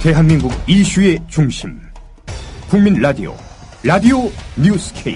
대한민국 이슈의 중심 국민 라디오 라디오 뉴스K.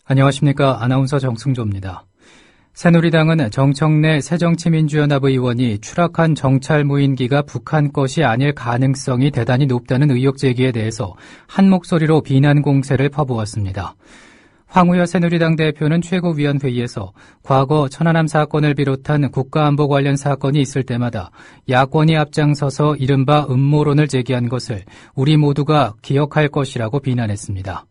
안녕하십니까. 아나운서 정승조입니다. 새누리당은 정청래 새정치민주연합 의원이 추락한 정찰 무인기가 북한 것이 아닐 가능성이 대단히 높다는 의혹 제기에 대해서 한 목소리로 비난 공세를 퍼부었습니다. 황우여 새누리당 대표는 최고위원회의에서 과거 천안함 사건을 비롯한 국가안보 관련 사건이 있을 때마다 야권이 앞장서서 이른바 음모론을 제기한 것을 우리 모두가 기억할 것이라고 비난했습니다.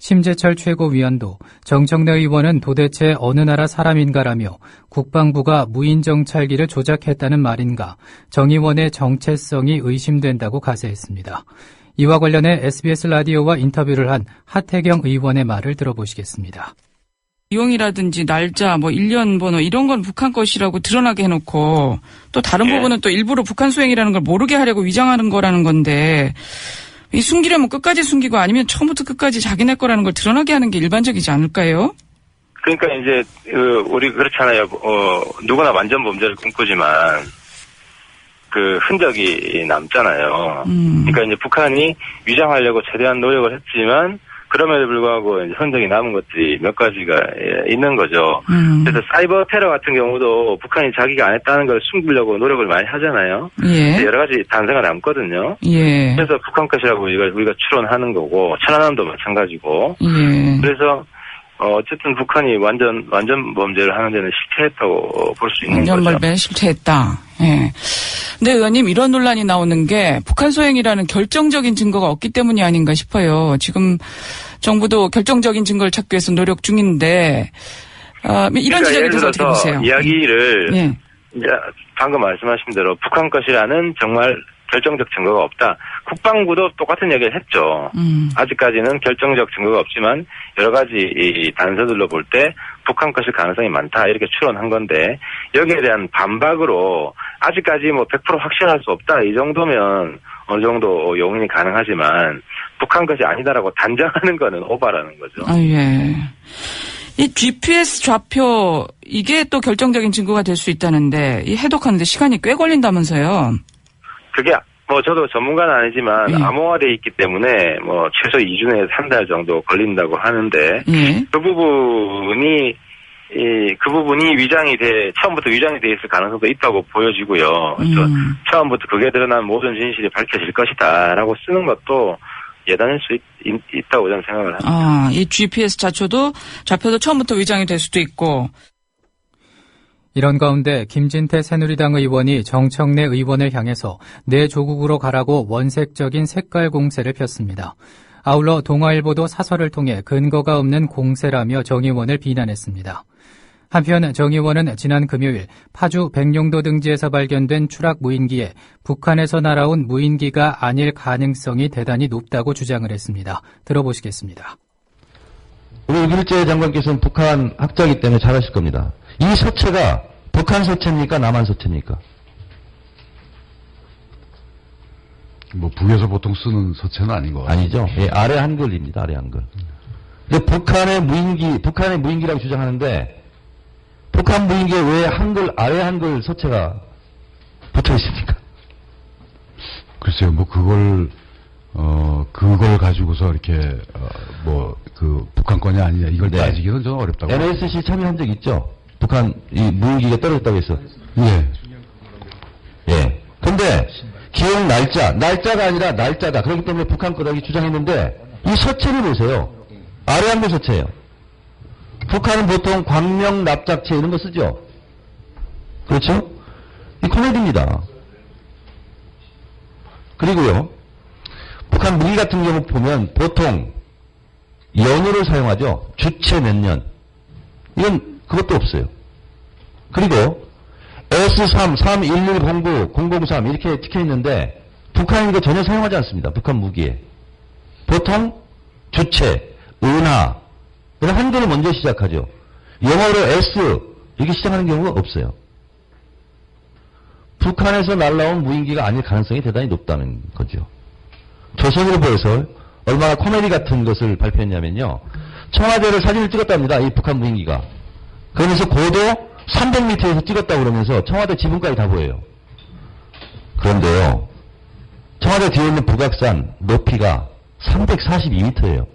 심재철 최고위원도 정청래 의원은 도대체 어느 나라 사람인가라며 국방부가 무인정찰기를 조작했다는 말인가, 정 의원의 정체성이 의심된다고 가세했습니다. 이와 관련해 SBS 라디오와 인터뷰를 한 하태경 의원의 말을 들어보시겠습니다. 비용이라든지 날짜, 1년 번호 이런 건 북한 것이라고 드러나게 해놓고 또 다른 부분은 또 일부러 북한 수행이라는 걸 모르게 하려고 위장하는 거라는 건데, 이 숨기려면 끝까지 숨기고 아니면 처음부터 끝까지 자기네 거라는 걸 드러나게 하는 게 일반적이지 않을까요? 그러니까 이제 우리 그렇잖아요. 누구나 완전 범죄를 꿈꾸지만 그 흔적이 남잖아요. 그러니까 이제 북한이 위장하려고 최대한 노력을 했지만 그럼에도 불구하고 이제 흔적이 남은 것들이 몇 가지가 있는 거죠. 그래서 사이버 테러 같은 경우도 북한이 자기가 안 했다는 걸 숨기려고 노력을 많이 하잖아요. 예. 여러 가지 단서가 남거든요. 예. 그래서 북한 것이라고 우리가 추론하는 거고, 천안함도 마찬가지고. 예. 그래서 어쨌든 북한이 완전 범죄를 하는 데는 실패했다고 볼 수 있는 완전 거죠. 범죄는 실패했다. 예. 근데 의원님, 이런 논란이 나오는 게 북한 소행이라는 결정적인 증거가 없기 때문이 아닌가 싶어요. 지금 정부도 결정적인 증거를 찾기 위해서 노력 중인데 이런 지적에 대해서 어떻게 보세요? 이야기를 예. 이제 방금 말씀하신 대로 북한 것이라는 정말 결정적 증거가 없다. 국방부도 똑같은 얘기를 했죠. 아직까지는 결정적 증거가 없지만 여러 가지 이 단서들로 볼 때 북한 것일 가능성이 많다 이렇게 추론한 건데, 여기에 대한 반박으로 아직까지 100% 확신할 수 없다 이 정도면 어느 정도 용인이 가능하지만 북한 것이 아니다라고 단정하는 거는 오바라는 거죠. 아, 예. 이 GPS 좌표 이게 또 결정적인 증거가 될 수 있다는데, 이 해독하는데 시간이 꽤 걸린다면서요? 그게 저도 전문가는 아니지만 예. 암호화돼 있기 때문에 최소 2주 내에서 3달 정도 걸린다고 하는데, 예. 그 부분이 처음부터 위장이 돼 있을 가능성도 있다고 보여지고요. 그래서 처음부터 그게 드러난 모든 진실이 밝혀질 것이다라고 쓰는 것도 예단할 수 있다고 저는 생각을 합니다. 이 GPS 좌표도 처음부터 위장이 될 수도 있고. 이런 가운데 김진태 새누리당 의원이 정청래 의원을 향해서 내 조국으로 가라고 원색적인 색깔 공세를 폈습니다. 아울러 동아일보도 사설을 통해 근거가 없는 공세라며 정 의원을 비난했습니다. 한편 정 의원은 지난 금요일 파주 백령도 등지에서 발견된 추락 무인기에 북한에서 날아온 무인기가 아닐 가능성이 대단히 높다고 주장을 했습니다. 들어보시겠습니다. 우리 유길재 장관께서는 북한 학자이기 때문에 잘 아실 겁니다. 이 서체가 북한 서체입니까? 남한 서체입니까? 북에서 보통 쓰는 서체는 아닌 것 같아요. 아니죠. 예, 아래 한글입니다. 아래 한글. 근데 북한의 무인기라고 주장하는데, 북한 무인기에 왜 아래 한글 서체가 붙어 있습니까? 글쎄요, 그걸 가지고서 이렇게, 북한 거냐 아니냐, 이걸 따지기는 좀 어렵다고. NSC 참여한 적 있죠? 북한, 이 무인기가 떨어졌다고 해서. 예. 예. 근데, 기억 날짜가 아니라 날짜다. 그렇기 때문에 북한 거라고 주장했는데, 이 서체를 보세요. 아래 한글 서체예요. 북한은 보통 광명, 납작체 이런 거 쓰죠? 그렇죠? 이 코미디입니다. 그리고요, 북한 무기 같은 경우 보면 보통 연호를 사용하죠. 주체 몇 년. 이건 그것도 없어요. 그리고 S3, 31109, 003 이렇게 찍혀 있는데 북한은 이거 전혀 사용하지 않습니다. 북한 무기에. 보통 주체, 은하, 그래서 한글을 먼저 시작하죠. 영어로 S 이렇게 시작하는 경우가 없어요. 북한에서 날라온 무인기가 아닐 가능성이 대단히 높다는 거죠. 조선일보에서 얼마나 코미디 같은 것을 발표했냐면요. 청와대를 사진을 찍었답니다. 이 북한 무인기가. 그러면서 고도 300m에서 찍었다고 그러면서 청와대 지붕까지 다 보여요. 그런데요. 청와대 뒤에 있는 북악산 높이가 342m예요.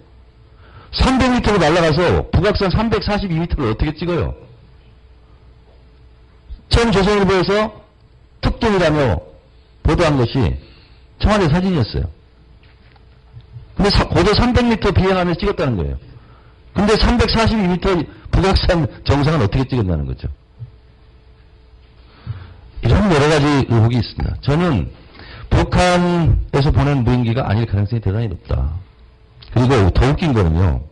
300m로 날아가서 북악산 342m를 어떻게 찍어요? 처음 조선일보에서 특종이라며 보도한 것이 청와대 사진이었어요. 근데 고도 300m 비행하면서 찍었다는 거예요. 근데 342m 북악산 정상은 어떻게 찍었다는 거죠? 이런 여러 가지 의혹이 있습니다. 저는 북한에서 보낸 무인기가 아닐 가능성이 대단히 높다. 그리고 더 웃긴 거는요.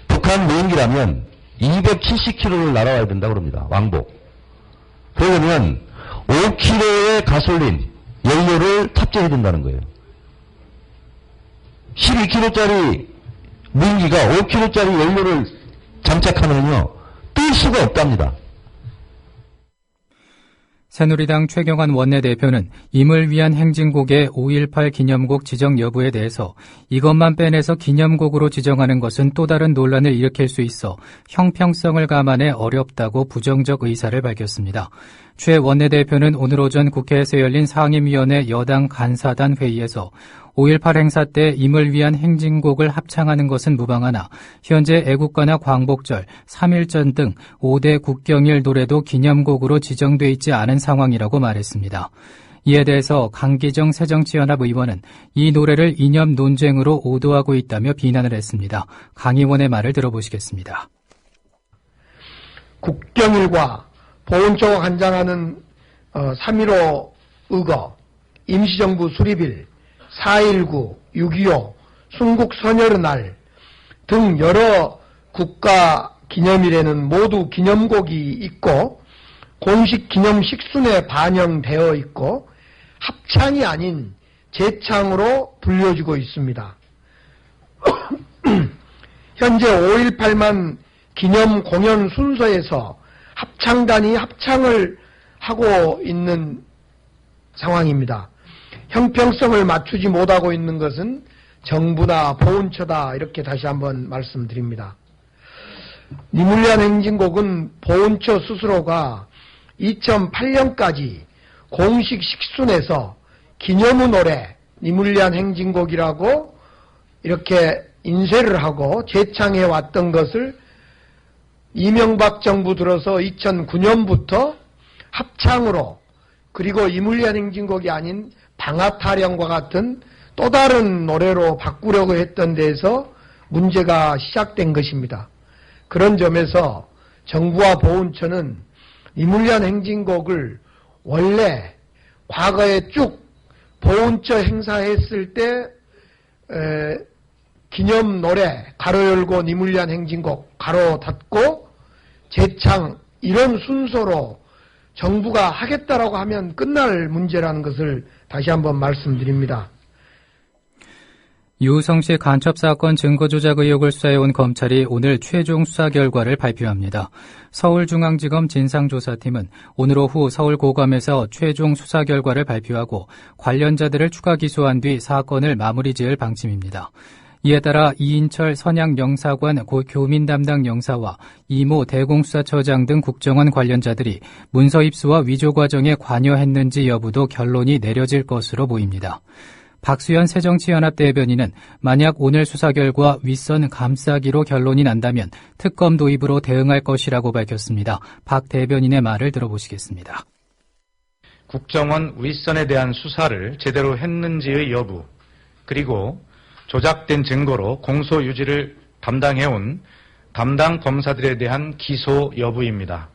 북한 무인기라면 270km를 날아와야 된다고 그럽니다. 왕복. 그러면 5kg의 가솔린, 연료를 탑재해야 된다는 거예요. 12kg짜리 무인기가 5kg짜리 연료를 장착하면요. 뜰 수가 없답니다. 새누리당 최경환 원내대표는 임을 위한 행진곡의 5.18 기념곡 지정 여부에 대해서 이것만 빼내서 기념곡으로 지정하는 것은 또 다른 논란을 일으킬 수 있어 형평성을 감안해 어렵다고 부정적 의사를 밝혔습니다. 최 원내대표는 오늘 오전 국회에서 열린 상임위원회 여당 간사단 회의에서 5.18 행사 때 임을 위한 행진곡을 합창하는 것은 무방하나 현재 애국가나 광복절, 3.1전 등 5대 국경일 노래도 기념곡으로 지정돼 있지 않은 상황이라고 말했습니다. 이에 대해서 강기정 새정치연합 의원은 이 노래를 이념 논쟁으로 오도하고 있다며 비난을 했습니다. 강 의원의 말을 들어보시겠습니다. 국경일과 보훈처가 간장하는 3.15 의거, 임시정부 수립일, 4.19, 6.25, 순국 선열의 날 등 여러 국가 기념일에는 모두 기념곡이 있고 공식 기념 식순에 반영되어 있고 합창이 아닌 재창으로 불려지고 있습니다. 현재 5.18만 기념 공연 순서에서 합창단이 합창을 하고 있는 상황입니다. 형평성을 맞추지 못하고 있는 것은 정부나 보훈처다 이렇게 다시 한번 말씀드립니다. 님을 위한 행진곡은 보훈처 스스로가 2008년까지 공식 식순에서 기념의 노래 님을 위한 행진곡이라고 이렇게 인쇄를 하고 재창해 왔던 것을 이명박 정부 들어서 2009년부터 합창으로 그리고 님을 위한 행진곡이 아닌 방아타령과 같은 또 다른 노래로 바꾸려고 했던 데에서 문제가 시작된 것입니다. 그런 점에서 정부와 보훈처는 님을 위한 행진곡을 원래 과거에 쭉 보훈처 행사했을 때 기념 노래 가로 열고 님을 위한 행진곡 가로 닫고 재창 이런 순서로 정부가 하겠다라고 하면 끝날 문제라는 것을 다시 한번 말씀드립니다. 유성시 간첩사건 증거조작 의혹을 수사해온 검찰이 오늘 최종 수사 결과를 발표합니다. 서울중앙지검 진상조사팀은 오늘 오후 서울고검에서 최종 수사 결과를 발표하고 관련자들을 추가 기소한 뒤 사건을 마무리 지을 방침입니다. 이에 따라 이인철 선양영사관 교민 담당 영사와 이모 대공수사처장 등 국정원 관련자들이 문서 입수와 위조 과정에 관여했는지 여부도 결론이 내려질 것으로 보입니다. 박수현 새정치연합 대변인은 만약 오늘 수사 결과 윗선 감싸기로 결론이 난다면 특검 도입으로 대응할 것이라고 밝혔습니다. 박 대변인의 말을 들어보시겠습니다. 국정원 윗선에 대한 수사를 제대로 했는지의 여부, 그리고 조작된 증거로 공소 유지를 담당해온 담당 검사들에 대한 기소 여부입니다.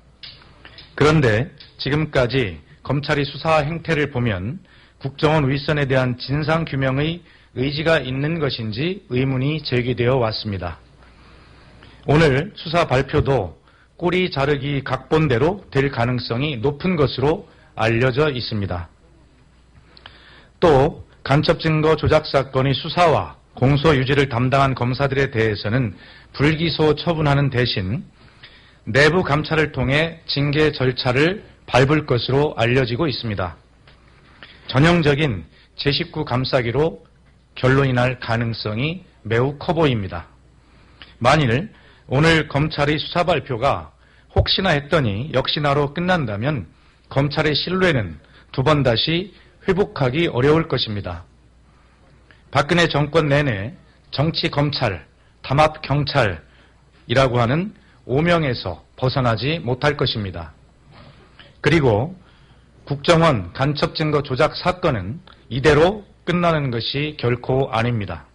그런데 지금까지 검찰이 수사 행태를 보면 국정원 윗선에 대한 진상규명의 의지가 있는 것인지 의문이 제기되어 왔습니다. 오늘 수사 발표도 꼬리 자르기 각본대로 될 가능성이 높은 것으로 알려져 있습니다. 또 간첩증거 조작 사건의 수사와 공소 유지를 담당한 검사들에 대해서는 불기소 처분하는 대신 내부 감찰을 통해 징계 절차를 밟을 것으로 알려지고 있습니다. 전형적인 제19 감싸기로 결론이 날 가능성이 매우 커 보입니다. 만일 오늘 검찰의 수사 발표가 혹시나 했더니 역시나로 끝난다면 검찰의 신뢰는 두 번 다시 회복하기 어려울 것입니다. 박근혜 정권 내내 정치 검찰, 담합 경찰이라고 하는 오명에서 벗어나지 못할 것입니다. 그리고 국정원 간첩 증거 조작 사건은 이대로 끝나는 것이 결코 아닙니다.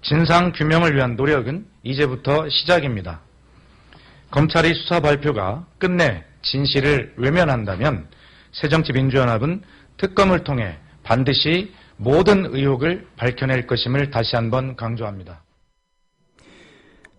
진상 규명을 위한 노력은 이제부터 시작입니다. 검찰의 수사 발표가 끝내 진실을 외면한다면 새정치민주연합은 특검을 통해 반드시 모든 의혹을 밝혀낼 것임을 다시 한번 강조합니다.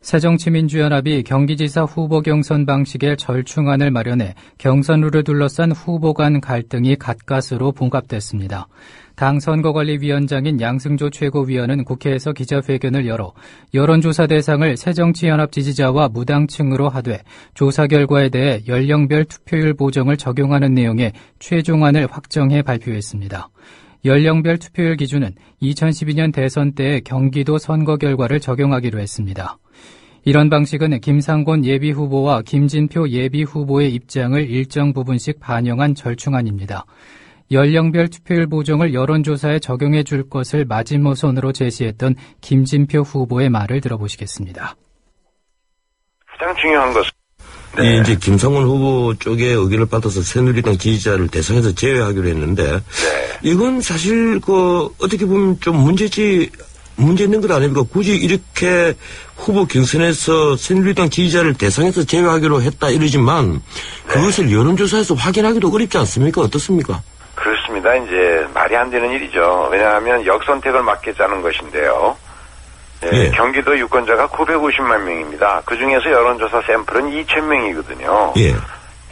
새정치민주연합이 경기지사 후보 경선 방식의 절충안을 마련해 경선 룰을 둘러싼 후보 간 갈등이 가까스로 봉합됐습니다. 당 선거관리위원장인 양승조 최고위원은 국회에서 기자회견을 열어 여론조사 대상을 새정치연합 지지자와 무당층으로 하되 조사 결과에 대해 연령별 투표율 보정을 적용하는 내용의 최종안을 확정해 발표했습니다. 연령별 투표율 기준은 2012년 대선 때의 경기도 선거 결과를 적용하기로 했습니다. 이런 방식은 김상곤 예비후보와 김진표 예비후보의 입장을 일정 부분씩 반영한 절충안입니다. 연령별 투표율 보정을 여론조사에 적용해 줄 것을 마지노선으로 제시했던 김진표 후보의 말을 들어보시겠습니다. 가장 중요한 것은 네. 이제 김상곤 후보 쪽의 의견을 받아서 새누리당 지지자를 대상에서 제외하기로 했는데 네. 이건 사실 어떻게 보면 좀 문제 있는 것 아닙니까? 굳이 이렇게 후보 경선에서 새누리당 지지자를 대상에서 제외하기로 했다 이러지만 그것을 여론조사에서 확인하기도 어렵지 않습니까? 어떻습니까? 그렇습니다. 이제 말이 안 되는 일이죠. 왜냐하면 역선택을 막겠다는 것인데요. 네, 예. 경기도 유권자가 950만 명입니다. 그중에서 여론조사 샘플은 2,000명이거든요. 예.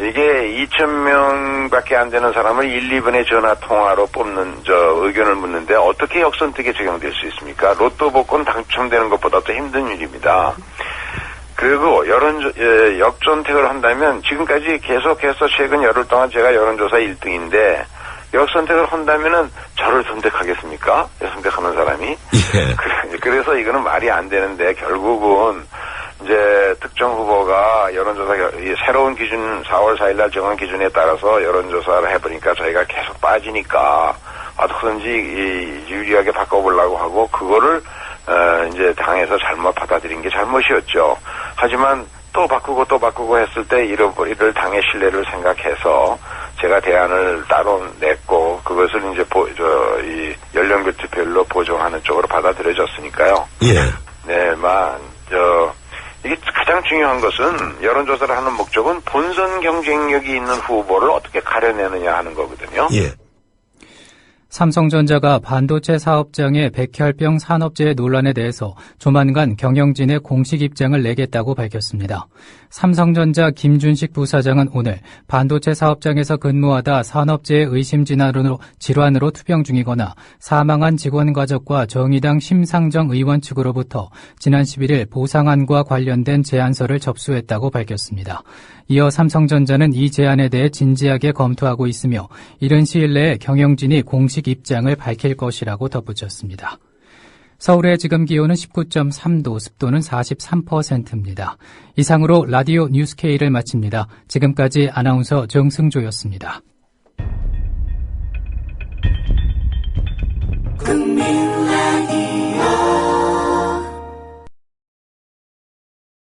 이게 2,000명밖에 안 되는 사람을 1, 2분의 전화 통화로 뽑는 의견을 묻는데 어떻게 역선택에 적용될 수 있습니까? 로또 복권 당첨되는 것보다 더 힘든 일입니다. 그리고 역선택을 한다면 지금까지 계속해서 최근 열흘 동안 제가 여론조사 1등인데 역선택을 한다면은 저를 선택하겠습니까? 선택하는 사람이? 예. 그래서 이거는 말이 안 되는데 결국은 이제 특정 후보가 여론조사 새로운 기준 4월 4일 날 정한 기준에 따라서 여론조사를 해보니까 저희가 계속 빠지니까 어떻게든지 유리하게 바꿔보려고 하고 그거를 이제 당에서 잘못 받아들인 게 잘못이었죠. 하지만 또 바꾸고 했을 때 이를 당의 신뢰를 생각해서 제가 대안을 따로 냈고 그것을 이제 이 연령별 투표율로 보정하는 쪽으로 받아들여졌으니까요. 예. 네만 이게 가장 중요한 것은 여론조사를 하는 목적은 본선 경쟁력이 있는 후보를 어떻게 가려내느냐 하는 거거든요. 예. 삼성전자가 반도체 사업장의 백혈병 산업재해 논란에 대해서 조만간 경영진의 공식 입장을 내겠다고 밝혔습니다. 삼성전자 김준식 부사장은 오늘 반도체 사업장에서 근무하다 산업재해 의심 질환으로 투병 중이거나 사망한 직원 가족과 정의당 심상정 의원 측으로부터 지난 11일 보상안과 관련된 제안서를 접수했다고 밝혔습니다. 이어 삼성전자는 이 제안에 대해 진지하게 검토하고 있으며 이른 시일 내에 경영진이 공식 입장을 밝힐 것이라고 덧붙였습니다. 서울의 지금 기온은 19.3도, 습도는 43%입니다. 이상으로 라디오 뉴스 K를 마칩니다. 지금까지 아나운서 정승조였습니다. 국민 라디오